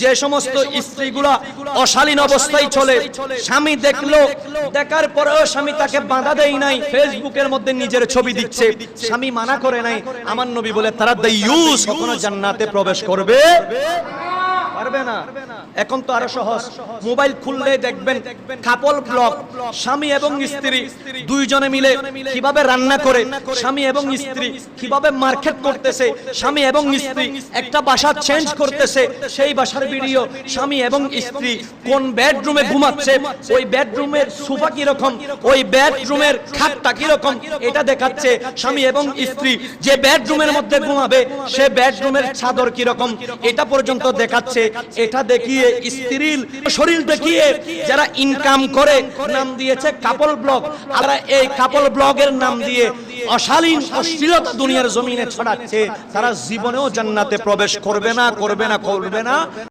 যে সমস্ত স্ত্রীগুলা অশালীন অবস্থায় চলে, স্বামী দেখলো, দেখার পরেও স্বামী তাকে বাধা দেয় নাই, ফেসবুকের মধ্যে নিজের ছবি দিচ্ছে, স্বামী মানা করে নাই, আমার নবী বলে তারা দায়ুস, কখনো জান্নাতে প্রবেশ করবে পারবে না। এখন তো আরো সহজ, মোবাইল খুললে দেখবেন কাপল ব্লগ, স্বামী এবং স্ত্রী দুইজনে মিলে কিভাবে রান্না করে, স্বামী এবং স্ত্রী কিভাবে মার্কেট করতেছে, স্বামী এবং স্ত্রী একটা বাসা চেঞ্জ করতেছে, সেই বাসার ভিডিও, স্বামী এবং স্ত্রী কোন বেডরুমে ঘুমাচ্ছে, ওই বেডরুমের সোফা কি রকম, ওই বেডরুমের খাটটা কি রকম, এটা দেখাচ্ছে। স্বামী এবং স্ত্রী যে বেডরুমের মধ্যে ঘুমাবে সে বেডরুমের চাদর কি রকম, এটা পর্যন্ত দেখাচ্ছে। এটা দেখিয়ে স্ত্রীর শরীর দেখিয়ে যারা ইনকাম করে নাম দিয়েছে কাপল ব্লগ, আর এই কাপল ব্লগের নাম দিয়ে অশালীন অশ্লীলতা দুনিয়ার জমিনে ছড়াচ্ছে, তারা জীবনেও জান্নাতে প্রবেশ করবে না।